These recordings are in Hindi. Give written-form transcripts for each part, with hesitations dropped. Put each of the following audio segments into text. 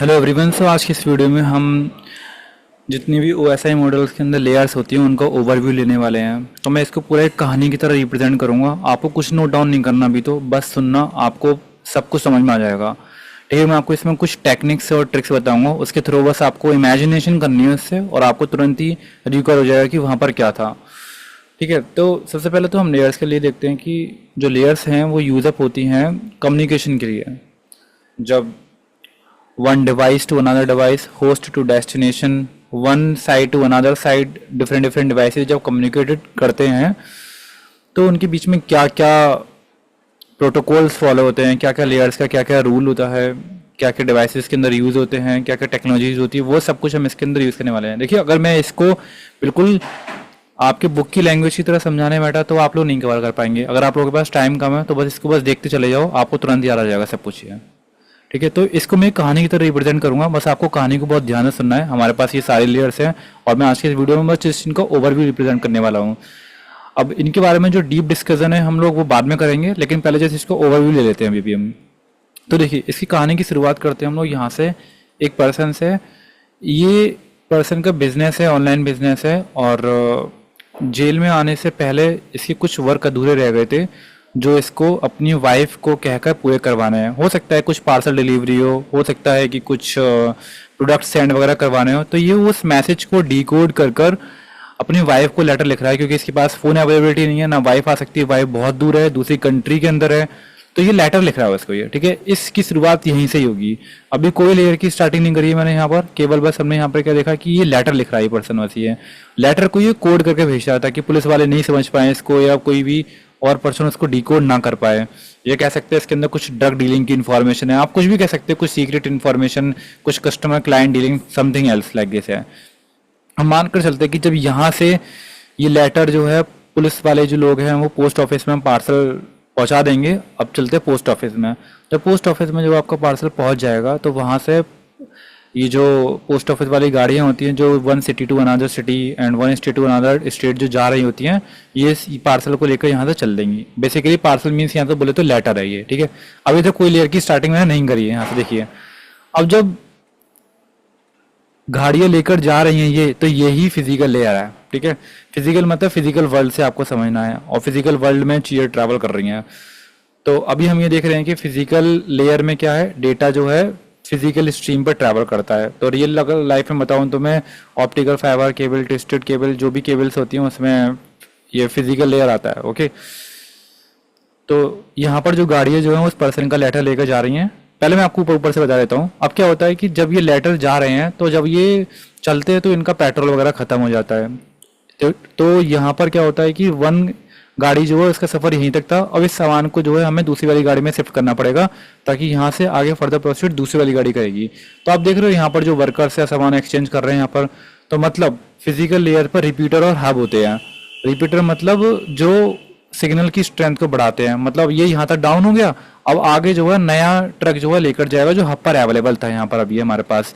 Hello everyone. सो आज की इस वीडियो में हम जितनी भी OSI मॉडल्स के अंदर लेयर्स होती हैं उनका ओवरव्यू लेने वाले हैं। तो मैं इसको पूरा एक कहानी की तरह रिप्रेजेंट करूंगा। आपको कुछ नोट डाउन नहीं करना, अभी तो बस सुनना, आपको सब कुछ समझ में आ जाएगा। ठीक है, मैं आपको इसमें कुछ टेक्निक्स और ट्रिक्स बताऊंगा, उसके थ्रू बस आपको इमेजिनेशन करनी है उससे और आपको तुरंत ही रिकॉल हो जाएगा कि वहाँ पर क्या था। ठीक है, तो सबसे पहले तो हम लेयर्स के लिए देखते हैं कि जो लेयर्स हैं वो यूज अप होती हैं कम्युनिकेशन के लिए। जब one device to another device, host to destination, one side to another side, different devices जब communicated करते हैं तो उनके बीच में क्या क्या प्रोटोकॉल्स फॉलो होते हैं, क्या क्या लेयर्स का क्या क्या रूल होता है, क्या क्या डिवाइसेस के अंदर यूज़ होते हैं, क्या क्या टेक्नोलॉजीज होती है, वो सब कुछ हम इसके अंदर यूज़ करने वाले हैं। देखिए, अगर मैं इसको बिल्कुल आपके बुक की लैंग्वेज की तरह समझाने बैठा तो आप लोग नहीं कवर कर पाएंगे। अगर आप लोगों के पास टाइम कम है तो बस इसको बस देखते चले जाओ, आपको तुरंत याद आ जाएगा सब कुछ ये। ठीक है, तो इसको मैं कहानी की तरह रिप्रेजेंट करूंगा, बस आपको कहानी को बहुत ध्यान से सुनना है। हमारे पास ये सारे लेयर्स हैं और मैं आज के इस वीडियो में बस इनका ओवरव्यू रिप्रेजेंट करने वाला हूँ। अब इनके बारे में जो डीप डिस्कशन है हम लोग वो बाद में करेंगे, लेकिन पहले जैसे इसको ओवरव्यू ले लेते हैं अभी भी हम। तो देखिए, इसकी कहानी की शुरुआत करते हैं हम लोग यहाँ से, एक पर्सन से। ये पर्सन का बिजनेस है, ऑनलाइन बिजनेस है, और जेल में आने से पहले इसके कुछ वर्क अधूरे रह गए थे जो इसको अपनी वाइफ को कहकर पूरे करवाने हैं। हो सकता है कुछ पार्सल डिलीवरी हो सकता है कि कुछ प्रोडक्ट सेंड वगैरह करवाने हो। तो ये उस मैसेज को डिकोड कर कर अपनी वाइफ को लेटर लिख रहा है, क्योंकि इसके पास फोन अवेलेबिलिटी नहीं है, ना वाइफ आ सकती है, वाइफ बहुत दूर है, दूसरी कंट्री के अंदर है। तो ये लेटर लिख रहा है उसको ये। ठीक है, इसकी शुरुआत यहीं से ही होगी। अभी कोई लेयर की स्टार्टिंग नहीं करी है मैंने यहाँ पर, केवल बस हमने यहाँ पर क्या देखा कि ये लेटर लिख रहा है पर्सन, बस ये लेटर को ये कोड करके भेज रहा था कि पुलिस वाले नहीं समझ पाए इसको या कोई भी और पर्सन उसको डिकोड ना कर पाए। ये कह सकते हैं इसके अंदर कुछ ड्रग डीलिंग की इन्फॉर्मेशन है, आप कुछ भी कह सकते हैं, कुछ सीक्रेट इन्फॉर्मेशन, कुछ customer client dealing, something else like this है। हम मान कर चलते हैं कि जब यहाँ से ये लेटर जो है पुलिस वाले जो लोग हैं वो पोस्ट ऑफिस में पार्सल पहुंचा देंगे। अब चलते हैं पोस्ट ऑफिस में। जब पोस्ट ऑफिस में जब आपका पार्सल पहुंच जाएगा तो वहां से ये जो पोस्ट ऑफिस वाली गाड़ियां होती हैं जो one city to another city and one state to another state जो जा रही होती हैं, ये पार्सल को लेकर यहाँ से चल देंगी। बेसिकली पार्सल मीन्स यहाँ से बोले तो लेटर है ये। ठीक है, अभी तक कोई लेयर की स्टार्टिंग में नहीं करी है। यहाँ से देखिए, अब जब गाड़ियां लेकर जा रही हैं ये, तो यही फिजिकल लेयर है। ठीक है, फिजिकल मतलब फिजिकल वर्ल्ड से आपको समझना है, और फिजिकल वर्ल्ड में चीजें ट्रैवल कर रही हैं। तो अभी हम ये देख रहे हैं कि फिजिकल लेयर में क्या है, डेटा जो है फिजिकल स्ट्रीम पर ट्रैवल करता है। तो रियल लाइफ में बताऊं तो मैं optical fibre cable, twisted cable, जो भी केबल्स होती हैं उसमें ये फिजिकल लेयर आता है। ओके, तो यहाँ पर जो गाड़ियाँ जो हैं उस पर्सन का लेटर लेकर जा रही हैं। पहले मैं आपको ऊपर ऊपर से बता देता हूँ। अब क्या होता है कि जब ये लेटर जा रहे हैं तो जब ये चलते हैं तो इनका पेट्रोल वगैरह खत्म हो जाता है। तो यहाँ पर क्या होता है कि वन गाड़ी जो है उसका सफर यहीं तक था। अब इस सामान को जो है हमें दूसरी वाली गाड़ी में शिफ्ट करना पड़ेगा, ताकि यहाँ से आगे फर्दर प्रोसीड दूसरी वाली गाड़ी करेगी। तो आप देख रहे हो यहाँ पर जो वर्कर्स या सामान एक्सचेंज कर रहे हैं यहाँ पर, तो मतलब फिजिकल लेयर पर रिपीटर और हब होते हैं। रिपीटर मतलब जो सिग्नल की स्ट्रेंथ को बढ़ाते हैं। मतलब ये यहाँ तक डाउन हो गया, अब आगे जो है नया ट्रक जो है लेकर जाएगा जो हब पर अवेलेबल था यहाँ पर अभी हमारे पास,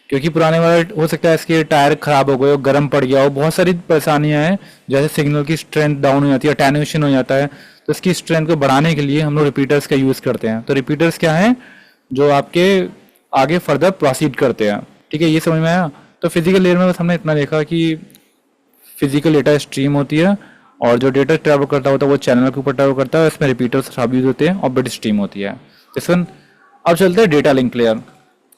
क्योंकि पुराने वाले हो सकता है इसके टायर खराब हो गए हो, गर्म पड़ गया हो, बहुत सारी परेशानियां हैं। जैसे सिग्नल की स्ट्रेंथ डाउन हो जाती है, अटेन्यूएशन हो जाता है, तो इसकी स्ट्रेंथ को बढ़ाने के लिए हम लोग रिपीटर्स का यूज करते हैं। तो रिपीटर्स क्या है, जो आपके आगे फर्दर प्रोसीड करते हैं। ठीक है, ये समझ में आया। तो फिजिकल लेयर में बस हमने इतना देखा कि फिजिकल डेटा स्ट्रीम होती है और जो डेटा ट्रैवल करता होता है वो चैनल के ऊपर ट्रैवल करता है, इसमें रिपीटर्स यूज होते हैं और बिट स्ट्रीम होती है। अब चलते हैं डेटा लिंक लेयर।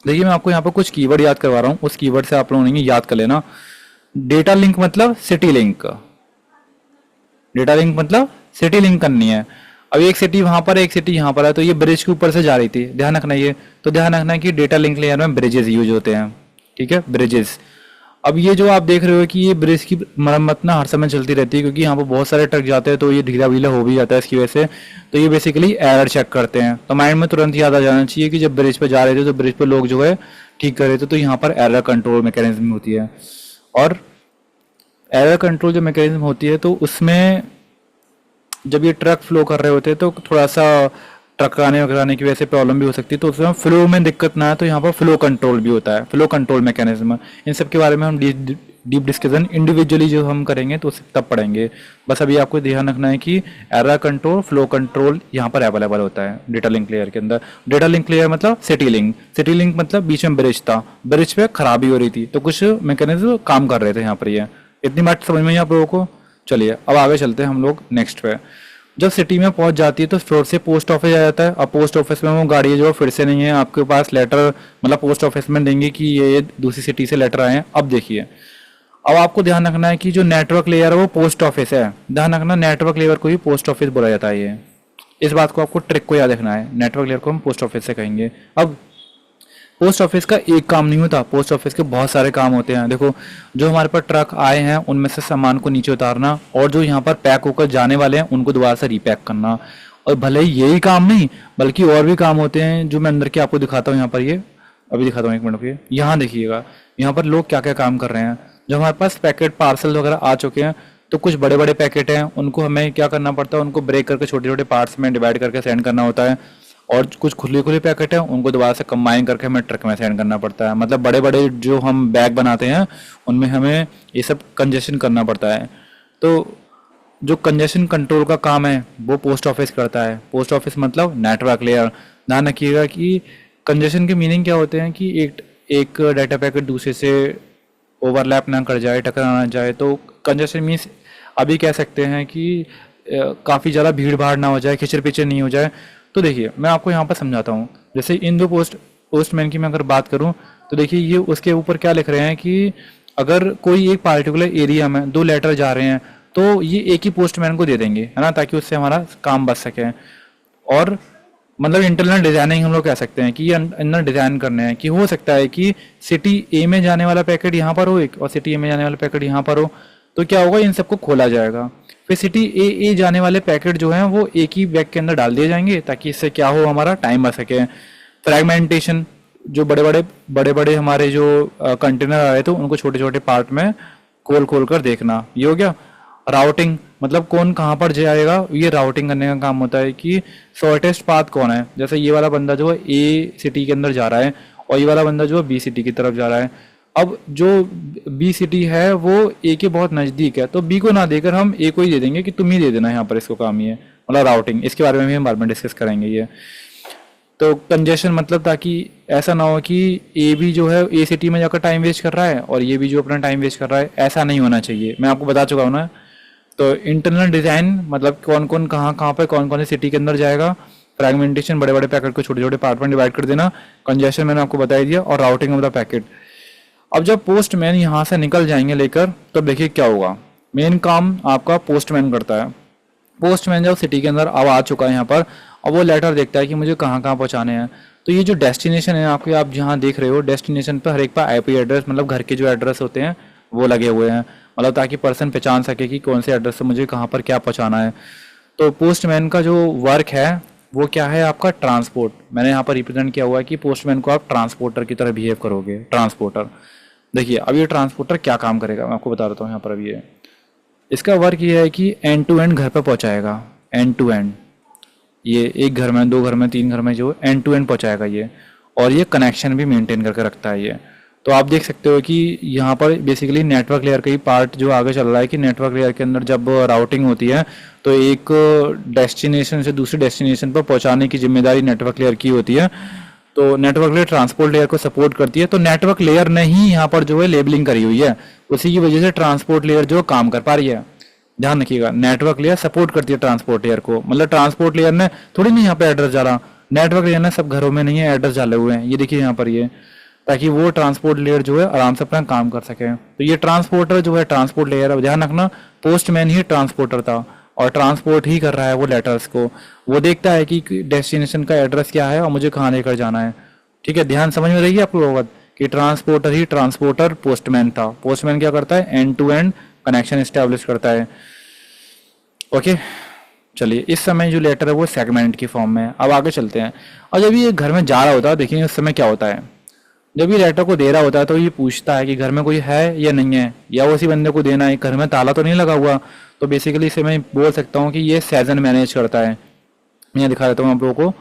देखिए, मैं आपको यहाँ पर कुछ कीवर्ड याद करवा रहा हूँ, उस कीवर्ड से आप लोगों ने याद कर लेना। डेटा लिंक मतलब सिटी लिंक, डेटा लिंक मतलब सिटी लिंक करनी है। अब एक सिटी वहां पर है, एक सिटी यहाँ पर है, तो ये ब्रिज के ऊपर से जा रही थी, ध्यान रखना ये। तो ध्यान रखना कि डेटा लिंक लेयर में ब्रिजेस यूज होते हैं। ठीक है, ब्रिजेस। अब ये जो आप देख रहे हो कि ये ब्रिज की मरम्मत ना हर समय चलती रहती है, क्योंकि यहाँ पर बहुत सारे ट्रक जाते हैं तो ये ढीला वीला हो भी जाता है इसकी वजह से। तो ये बेसिकली एरर चेक करते हैं। तो माइंड में तुरंत याद आ जाना चाहिए कि जब ब्रिज पे जा रहे थे तो ब्रिज पे लोग जो है ठीक कर रहे थे, तो यहाँ पर एरर कंट्रोल मैकेनिज्म होती है। और एरर कंट्रोल जो मैकेनिज्म होती है तो उसमें जब ये ट्रक फ्लो कर रहे होते हैं तो थोड़ा सा ट्रक आने की वजह से प्रॉब्लम भी हो सकती है, तो उसमें फ्लो में दिक्कत ना है, तो यहाँ पर फ्लो कंट्रोल भी होता है, फ्लो कंट्रोल मैकेनिज्म। इन सब के बारे में हम डीप डिस्कशन इंडिविजुअली जो हम करेंगे तो उसे तब पढ़ेंगे। बस अभी आपको ध्यान रखना है कि एरर कंट्रोल, फ्लो कंट्रोल यहाँ पर अवेलेबल होता है डेटा लिंक लेयर के अंदर। डेटा लिंक लेयर मतलब सिटी लिंक मतलब बीच में ब्रिज था, ब्रिज पे खराबी हो रही थी तो कुछ मैकेनिज्म काम कर रहे थे यहाँ पर। ये इतनी बात समझ में आई आप लोगों को? चलिए अब आगे चलते हैं हम लोग नेक्स्ट पे। जब सिटी में पहुंच जाती है तो फिर से पोस्ट ऑफिस आ जाता है। अब पोस्ट ऑफिस में वो गाड़ी जो फिर से नहीं है आपके पास, लेटर मतलब पोस्ट ऑफिस में देंगे कि ये दूसरी सिटी से लेटर आए हैं। अब देखिए, अब आपको ध्यान रखना है कि जो नेटवर्क लेयर है वो पोस्ट ऑफिस है। ध्यान रखना, नेटवर्क लेयर को ही पोस्ट ऑफिस बोला जाता है। ये इस बात को आपको ट्रिक को याद रखना है, नेटवर्क लेयर को हम पोस्ट ऑफिस से कहेंगे। अब पोस्ट ऑफिस का एक काम नहीं होता, पोस्ट ऑफिस के बहुत सारे काम होते हैं। देखो, जो हमारे पास ट्रक आए हैं उनमें से सामान को नीचे उतारना, और जो यहाँ पर पैक होकर जाने वाले हैं उनको दोबारा से रीपैक करना। और भले ही यही काम नहीं बल्कि और भी काम होते हैं जो मैं अंदर के आपको दिखाता हूँ। यहाँ पर ये अभी दिखाता हूँ, एक मिनट रुकिए। यहाँ देखिएगा, यहाँ पर लोग क्या क्या काम कर रहे हैं। जो हमारे पास पैकेट पार्सल वगैरह आ चुके हैं तो कुछ बड़े बड़े पैकेट हैं, उनको हमें क्या करना पड़ता है, उनको ब्रेक करके छोटे छोटे पार्ट्स में डिवाइड करके सेंड करना होता है। और कुछ खुले खुले पैकेट हैं उनको दोबारा से कंबाइन करके हमें ट्रक में सेंड करना पड़ता है। मतलब बड़े बड़े जो हम बैग बनाते हैं उनमें हमें ये सब कंजेशन करना पड़ता है। तो जो कंजेशन कंट्रोल का काम है वो पोस्ट ऑफिस करता है। पोस्ट ऑफिस मतलब नेटवर्क लेयर। ध्यान रखिएगा कि कंजेशन के मीनिंग क्या होते हैं कि एक डाटा पैकेट दूसरे से ओवरलैप ना कर जाए, टकरा ना जाए। तो कंजेशन मीन्स अभी कह सकते हैं कि काफ़ी ज़्यादा भीड़ भाड़ ना हो जाए, खिचर पिचर नहीं हो जाए। तो देखिए मैं आपको यहाँ पर समझाता हूँ। जैसे इन दो पोस्टमैन की मैं अगर बात करूँ तो देखिए ये उसके ऊपर क्या लिख रहे हैं कि अगर कोई एक पार्टिकुलर एरिया में दो लेटर जा रहे हैं तो ये एक ही पोस्टमैन को दे देंगे, है ना, ताकि उससे हमारा काम बच सके। और मतलब इंटरनल डिजाइनिंग हम लोग कह सकते हैं कि ये अंदर डिजाइन करने हैं कि हो सकता है कि सिटी ए में जाने वाला पैकेट यहाँ पर हो एक, और सिटी ए में जाने वाला पैकेट यहाँ पर हो। तो क्या होगा, इन सबको खोला जाएगा। फिर सिटी ए जाने वाले पैकेट जो हैं वो एक ही बैग के अंदर डाल दिए जाएंगे ताकि इससे क्या हो, हमारा टाइम बच सके। फ्रैगमेंटेशन, जो बड़े बड़े हमारे जो कंटेनर आ रहे थे उनको छोटे छोटे पार्ट में खोल खोल कर देखना, ये हो गया। राउटिंग मतलब कौन कहाँ पर जाएगा, ये राउटिंग करने का काम होता है कि शॉर्टेस्ट पाथ कौन है। जैसे ये वाला बंदा जो है ए सिटी के अंदर जा रहा है और ये वाला बंदा जो है बी सिटी की तरफ जा रहा है। अब जो बी सिटी है वो ए के बहुत नज़दीक है तो बी को ना देकर हम ए को ही दे देंगे कि तुम ही दे देना, यहाँ पर इसको काम ही है, मतलब राउटिंग। इसके बारे में भी हम बाद में डिस्कस करेंगे ये। तो कंजेशन मतलब ताकि ऐसा ना हो कि ए भी जो है ए सिटी में जाकर टाइम वेस्ट कर रहा है और ये भी जो अपना टाइम वेस्ट कर रहा है, ऐसा नहीं होना चाहिए। मैं आपको बता चुका हूँ ना। तो इंटरनल डिजाइन मतलब कौन कौन कहाँ कहाँ पर कौन कौन सी सिटी के अंदर जाएगा। फ्रैगमेंटेशन, बड़े बड़े पैकेट को छोटे छोटे पार्ट में डिवाइड कर देना। कंजेशन मैंने आपको बता ही दिया। और राउटिंग ऑफ द पैकेट। अब जब पोस्टमैन यहाँ से निकल जाएंगे लेकर तो देखिए क्या होगा। मेन काम आपका पोस्टमैन करता है। पोस्टमैन जब सिटी के अंदर अब आ चुका है यहाँ पर, अब वो लेटर देखता है कि मुझे कहाँ कहाँ पहुँचाने हैं। तो ये जो डेस्टिनेशन है आपके, आप जहाँ देख रहे हो डेस्टिनेशन पर हर एक पर आईपी एड्रेस मतलब घर के जो एड्रेस होते हैं वो लगे हुए हैं, मतलब ताकि पर्सन पहचान सके कि कौन से एड्रेस से मुझे कहाँ पर क्या पहुँचाना है। तो पोस्टमैन का जो वर्क है वो क्या है, आपका ट्रांसपोर्ट। मैंने यहाँ पर रिप्रेजेंट किया हुआ है कि पोस्टमैन को आप ट्रांसपोर्टर की तरह बिहेव करोगे, ट्रांसपोर्टर। देखिए अब ये ट्रांसपोर्टर क्या काम करेगा मैं आपको बता देता हूँ यहाँ पर। अभी ये इसका वर्क ये है कि एंड टू एंड घर पर पहुँचाएगा, एंड टू एंड। ये एक घर में, दो घर में, तीन घर में जो एंड टू एंड पहुँचाएगा ये। और ये कनेक्शन भी मेंटेन करके रखता है ये। तो आप देख सकते हो कि यहाँ पर बेसिकली नेटवर्क लेयर का ही पार्ट जो आगे चल रहा है कि नेटवर्क लेयर के अंदर जब राउटिंग होती है तो एक डेस्टिनेशन से दूसरे डेस्टिनेशन पर पहुँचाने की जिम्मेदारी नेटवर्क लेयर की होती है। तो नेटवर्क लेयर ट्रांसपोर्ट लेयर को सपोर्ट करती है। तो नेटवर्क लेयर ने ही यहाँ पर जो है लेबलिंग करी हुई है, उसी की वजह से ट्रांसपोर्ट लेयर जो काम कर पा रही है। ध्यान रखिएगा, नेटवर्क लेयर सपोर्ट करती है ट्रांसपोर्ट लेयर को। मतलब ट्रांसपोर्ट लेयर ने थोड़ी नहीं यहाँ पे एड्रेस डाला, नेटवर्क लेयर ने सब घरों में नहीं है एड्रेस डाले हुए हैं, ये देखिए यहाँ पर ये, ताकि वो ट्रांसपोर्ट लेयर जो है आराम से अपना काम कर सके। तो ये ट्रांसपोर्टर जो है ट्रांसपोर्ट लेयर, अब ध्यान रखना पोस्टमैन ही ट्रांसपोर्टर था और ट्रांसपोर्ट ही कर रहा है वो लेटर्स को। वो देखता है कि डेस्टिनेशन का एड्रेस क्या है और मुझे कहाँ लेकर जाना है। ठीक है, ध्यान समझ में रही है आप लोगों कि ट्रांसपोर्टर ही ट्रांसपोर्टर पोस्टमैन था। पोस्टमैन क्या करता है, end to end connection establish करता है। ओके, चलिए इस समय जो लेटर है वो सेगमेंट की फॉर्म में है। अब आगे चलते हैं। और जब ये घर में जा रहा होता है, देखिए उस समय क्या होता है, जब ये लेटर को दे रहा होता है तो ये पूछता है कि घर में कोई है या नहीं है, या उसी बंदे को देना है, घर में ताला तो नहीं लगा हुआ। तो बेसिकली इसे मैं बोल सकता हूँ कि ये सेजन मैनेज करता है। मैं दिखा देता हूँ आप लोगों को।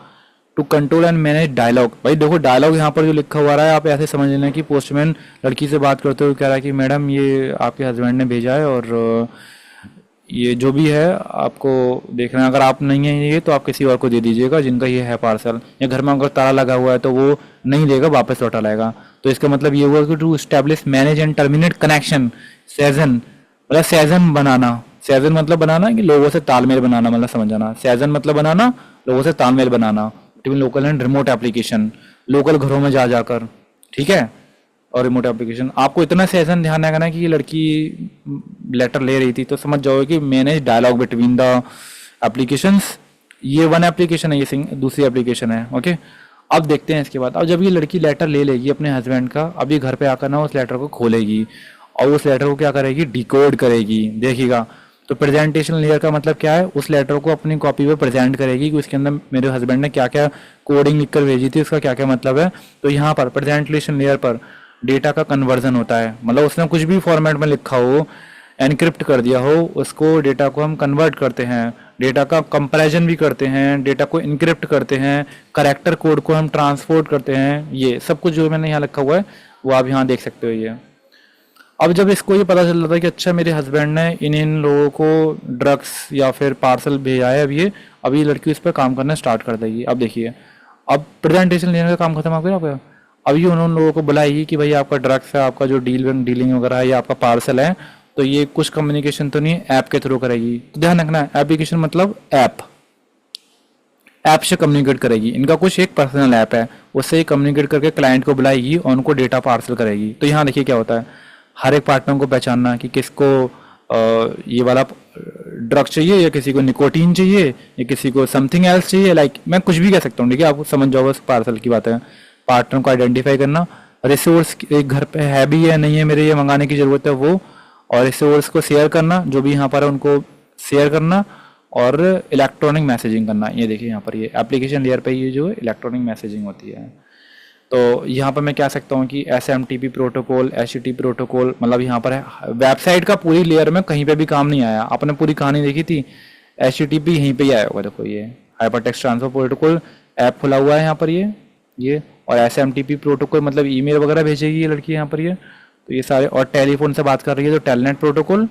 To control and manage dialogue. भाई देखो डायलॉग यहाँ पर जो लिखा हुआ है आप ऐसे समझ लेना कि पोस्टमैन लड़की से बात करते हुए कह रहा है कि मैडम ये आपके हस्बैंड ने भेजा है और ये जो भी है आपको देखना है, अगर आप नहीं है ये तो आप किसी और को दे दीजिएगा जिनका ये है पार्सल, या घर में अगर ताला लगा हुआ है तो वो नहीं लेगा, वापस लौटा लाएगा। तो इसका मतलब ये हुआ कि to establish manage and terminate connection. Session मतलब सेजन बनाना, सेजन मतलब बनाना कि लोगों से तालमेल बनाना, मतलब समझाना। सेजन मतलब बनाना, लोगों से तालमेल बनाना between local and remote application, local घरों में जा जाकर, ठीक है, और रिमोट एप्लीकेशन। आपको इतना सेशन ध्यान रखना है कि ये लड़की लेटर ले रही थी तो समझ जाओगे कि manage dialogue between the applications. ये वन एप्लीकेशन है, ये दूसरी एप्लीकेशन है। ओके, अब देखते हैं इसके बाद। अब जब ये लड़की लेटर ले लेगी अपने हस्बैंड का, अब ये घर पे आकर ना उस लेटर को खोलेगी और उस लेटर को क्या करेगी, डिकोड करेगी। देखिएगा, तो प्रेजेंटेशन लेयर का मतलब क्या है, उस लेटर को अपनी कॉपी पे प्रेजेंट करेगी कि उसके अंदर मेरे हस्बैंड ने क्या क्या कोडिंग लिखकर भेजी थी, उसका क्या क्या मतलब है। तो यहाँ पर प्रेजेंटेशन लेयर पर डेटा का कन्वर्जन होता है, मतलब उसने कुछ भी फॉर्मेट में लिखा हो, एनक्रिप्ट कर दिया हो, उसको डेटा को हम कन्वर्ट करते हैं, डेटा का कंपैरिजन भी करते हैं, डेटा को इनक्रिप्ट करते हैं, करेक्टर कोड को हम ट्रांसपोर्ट करते हैं। ये सब कुछ जो मैंने यहाँ लिखा हुआ है वो आप यहाँ देख सकते हो। ये अब जब इसको ये पता चल रहा था कि अच्छा मेरे हस्बैंड ने इन इन लोगों को ड्रग्स या फिर पार्सल भेजा है, अब ये लड़की इस पर काम करना स्टार्ट कर देगी। अब देखिए, अब प्रेजेंटेशन लेने का काम खत्म हो गया आपका। अब ये उन्होंने लोगों को बुलाएगी कि भाई आपका ड्रग्स है, आपका जो डीलिंग वगैरह है, या आपका पार्सल है, तो ये कुछ कम्युनिकेशन तो नहीं ऐप के थ्रू करेगी। तो ध्यान रखना, एप्लीकेशन मतलब ऐप, ऐप से कम्युनिकेट करेगी। इनका कुछ एक पर्सनल ऐप है, उससे ही कम्युनिकेट करके क्लाइंट को बुलाएगी और उनको डेटा पार्सल करेगी। तो यहाँ देखिए क्या होता है, हर एक पार्टनर को पहचानना कि किसको ये वाला ड्रग चाहिए, या किसी को निकोटीन चाहिए, या किसी को समथिंग एल्स चाहिए, लाइक मैं कुछ भी कह सकता हूँ, ठीक है, आप समझ जाओगे उस पार्सल की बात है। पार्टनर को आइडेंटिफाई करना, रिसोर्स एक घर पे है भी है नहीं है मेरे ये मंगाने की जरूरत है वो, और रिसोर्स को शेयर करना, जो भी यहाँ पर है उनको शेयर करना, और इलेक्ट्रॉनिक मैसेजिंग करना। ये देखिए यहाँ पर ये एप्लीकेशन लेयर पे ये जो इलेक्ट्रॉनिक मैसेजिंग होती है। तो यहाँ पर मैं कह सकता हूँ कि SMTP प्रोटोकॉल, HTTP प्रोटोकॉल, मतलब यहाँ पर है वेबसाइट का पूरी लेयर में कहीं पे भी काम नहीं आया। आपने पूरी कहानी देखी थी, HTTP यहीं पे ही आया होगा। देखो ये hyper text transfer protocol app खुला हुआ है यहाँ पर ये और SMTP प्रोटोकॉल मतलब ईमेल वगैरह भेजेगी ये लड़की यहाँ पर ये। तो ये सारे, और टेलीफोन से बात कर रही है तो टेलनेट प्रोटोकॉल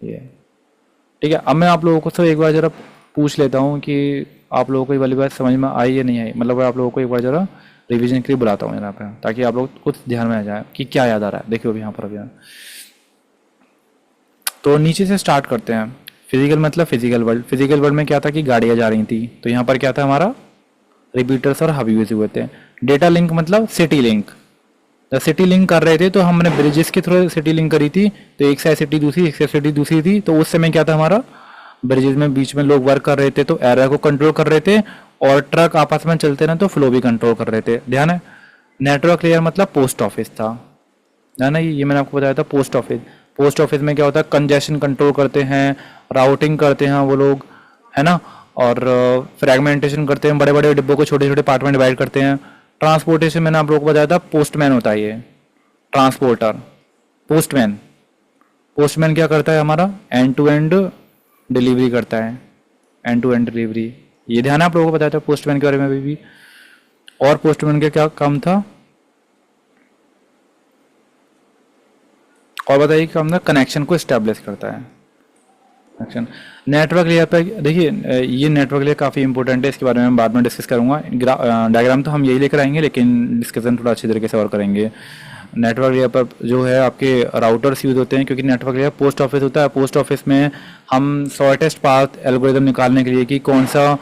ये, ठीक है। अब मैं आप लोगों को सब एक बार जरा पूछ लेता हूँ कि आप लोगों को ये वाली बात समझ में आई या नहीं आई, मतलब आप लोगों को एक बार जरा रिवीजन के लिए बुलाता हूँ यहाँ पे, ताकि आप लोग कुछ ध्यान में आ जाए कि क्या याद आ रहा है। देखिए अभी यहाँ पर अभी तो नीचे से स्टार्ट करते हैं। फिजिकल मतलब फिजिकल वर्ल्ड, फिजिकल वर्ल्ड में क्या था कि गाड़ियाँ जा रही थी, तो यहाँ पर क्या था हमारा रिपीटर्स और हाईवेज हुए थे। डेटा लिंक मतलब सिटी लिंक, जब सिटी लिंक कर रहे थे तो हमने ब्रिजेस के थ्रू सिटी लिंक करी थी, तो एक साइड सिटी दूसरी, एक साइड सिटी दूसरी थी। तो उस समय क्या था हमारा, ब्रिजेस में बीच में लोग वर्क कर रहे थे तो एरर को कंट्रोल कर रहे थे, और ट्रक आपस में चलते ना तो फ्लो भी कंट्रोल कर रहे थे। ध्यान है। नेटवर्क लेयर मतलब पोस्ट ऑफिस था, ध्यान है, ये मैंने आपको बताया था पोस्ट ऑफिस। पोस्ट ऑफिस में क्या होता है, कंजेशन कंट्रोल करते हैं, राउटिंग करते हैं वो लोग, है ना, और फ्रेगमेंटेशन करते हैं, बड़े बड़े डिब्बों को छोटे छोटे पार्ट में डिवाइड करते हैं। ट्रांसपोर्टेशन मैंने आप लोगों को बताया था, पोस्टमैन होता है ये, ट्रांसपोर्टर, पोस्टमैन। पोस्टमैन क्या करता है हमारा, एंड टू एंड डिलीवरी करता है, एंड टू एंड डिलीवरी। ये ध्यान आप लोगों को बताया था पोस्टमैन के बारे में अभी भी। और पोस्टमैन का क्या काम था, और बताइए काम था, कनेक्शन को स्टैब्लिश करता है। कनेक्शन नेटवर्क लेयर पे देखिए, ये नेटवर्क लेयर काफ़ी इंपॉर्टेंट है, इसके बारे में मैं बाद में डिस्कस करूंगा। डायग्राम तो हम यही लेकर आएंगे, लेकिन डिस्कशन थोड़ा अच्छी तरीके से और करेंगे। नेटवर्क लेयर पर जो है आपके राउटर्स यूज होते हैं, क्योंकि नेटवर्क लेयर पोस्ट ऑफिस होता है। पोस्ट ऑफिस में हम शॉर्टेस्ट पाथ एल्गोरिदम निकालने के लिए कि कौन सा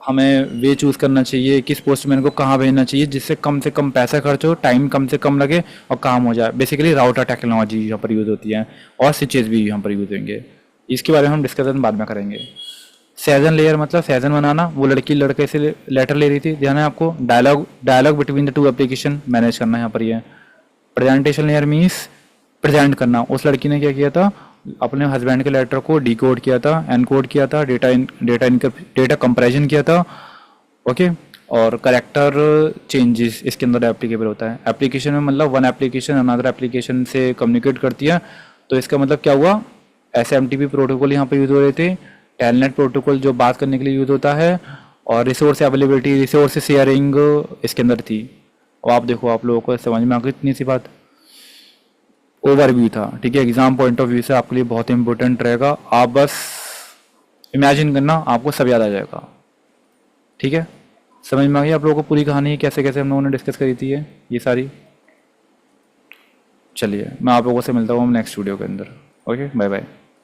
हमें वे चूज़ करना चाहिए, किस पोस्टमैन को कहाँ भेजना चाहिए जिससे कम पैसा खर्च हो, टाइम कम से कम लगे और काम हो जाए। बेसिकली राउटर टेक्नोलॉजी यहाँ पर यूज़ होती है, और स्विचेस भी यहाँ पर यूज होंगे। इसके बारे में हम डिस्कशन बाद में करेंगे। सेजन लेयर मतलब सेजन बनाना, वो लड़की लड़के से लेटर ले रही थी, ध्यान है आपको। Dialogue between the two application manage करना यहाँ पर ये। प्रेजेंटेशन लेयर मीन्स प्रेजेंट करना, उस लड़की ने क्या किया था, अपने हस्बैंड के लेटर को डिकोड किया था, एनकोड किया था, डेटा कंपैरिजन किया था, ओके। और करेक्टर चेंजेस इसके अंदर एप्लीकेबल होता है। एप्लीकेशन में मतलब वन एप्लीकेशन अनदर एप्लीकेशन से कम्युनिकेट करती है, तो इसका मतलब क्या हुआ, SMTP प्रोटोकॉल यहाँ पे यूज हो रहे थे, टेलनेट प्रोटोकॉल जो बात करने के लिए यूज होता है, और रिसोर्स अवेलेबिलिटी, रिसोर्स शेयरिंग इसके अंदर थी। और आप देखो, आप लोगों को समझ में आ गई इतनी सी बात। ओवरव्यू था, ठीक है, एग्जाम पॉइंट ऑफ व्यू से आपके लिए बहुत इंपॉर्टेंट रहेगा। आप बस इमेजिन करना, आपको सब याद आ जाएगा। ठीक है, समझ में आ गई आप लोगों को पूरी कहानी कैसे कैसे हम लोगों ने डिस्कस करी थी ये सारी। चलिए, मैं आप लोगों से मिलता हूँ नेक्स्ट वीडियो के अंदर। Okay, bye bye.